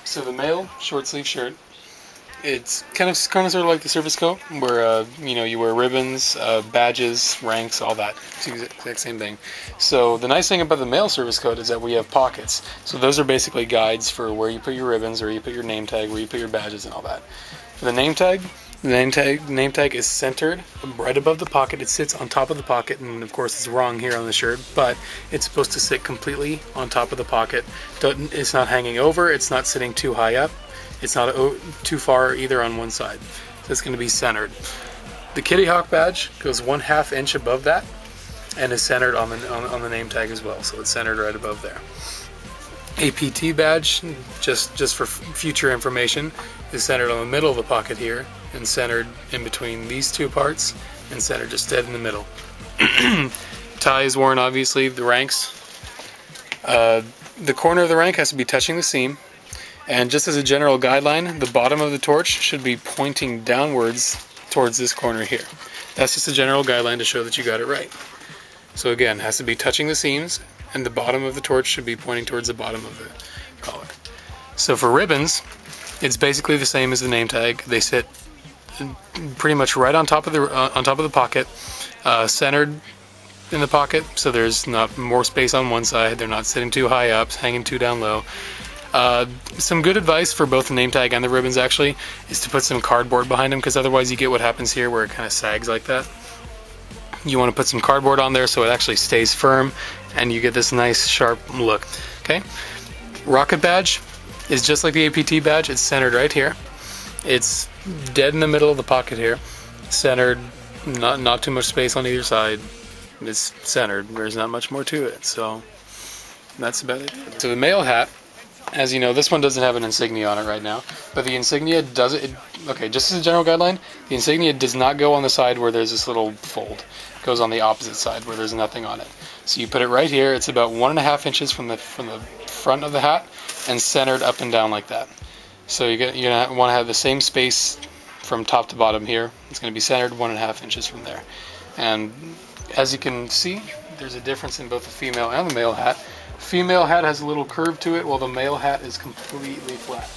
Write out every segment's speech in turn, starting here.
So the male short sleeve shirt, it's kind of sort of like the service coat, where you know, you wear ribbons, badges, ranks, all that. It's the exact same thing. So the nice thing about the male service coat is that we have pockets. So those are basically guides for where you put your ribbons, where you put your name tag, where you put your badges, and all that. For the name tag, name tag is centered right above the pocket. It sits on top of the pocket, and of course it's wrong here on the shirt, but it's supposed to sit completely on top of the pocket. It's not hanging over, it's not sitting too high up, it's not too far either on one side. So it's going to be centered. The Kitty Hawk badge goes 1/2 inch above that and is centered on the name tag as well, so it's centered right above there. APT badge, just for future information, is centered on the middle of the pocket here and centered in between these two parts and centered just dead in the middle. Tie is worn, obviously. The ranks, the corner of the rank has to be touching the seam, and just as a general guideline, the bottom of the torch should be pointing downwards towards this corner here. That's just a general guideline to show that you got it right. So again, it has to be touching the seams, and the bottom of the torch should be pointing towards the bottom of the collar. So for ribbons, it's basically the same as the name tag. They sit pretty much right on top of the pocket, centered in the pocket, so there's not more space on one side. They're not sitting too high up, hanging too down low. Some good advice for both the name tag and the ribbons actually is to put some cardboard behind them, because otherwise you get what happens here where it kind of sags like that. You want to put some cardboard on there so it actually stays firm and you get this nice sharp look. Okay, rocket badge is just like the APT badge. It's centered right here. It's dead in the middle of the pocket here, centered, not too much space on either side. It's centered. There's not much more to it, so that's about it. So the male hat, as you know, this one doesn't have an insignia on it right now, but the insignia does it. Okay, just as a general guideline, the insignia does not go on the side where there's this little fold. It goes on the opposite side where there's nothing on it. So you put it right here. It's about 1.5 inches from the front of the hat and centered up and down like that. So you're gonna want to have the same space from top to bottom here. It's going to be centered 1.5 inches from there. And as you can see, there's a difference in both the female and the male hat. Female hat has a little curve to it, while the male hat is completely flat.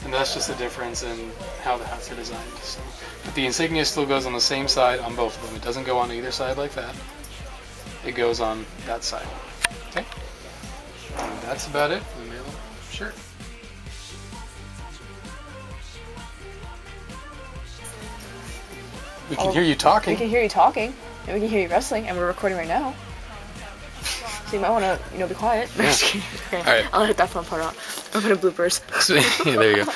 And that's just a difference in how the hats are designed. So, but the insignia still goes on the same side on both of them. It doesn't go on either side like that. It goes on that side. Okay? And that's about it for the male shirt. We can hear you talking. We can hear you talking, and we can hear you wrestling, and we're recording right now. So you might want to, be quiet. Yeah. All right. I'll hit that fun part out. I'm gonna bloopers. Yeah, there you go.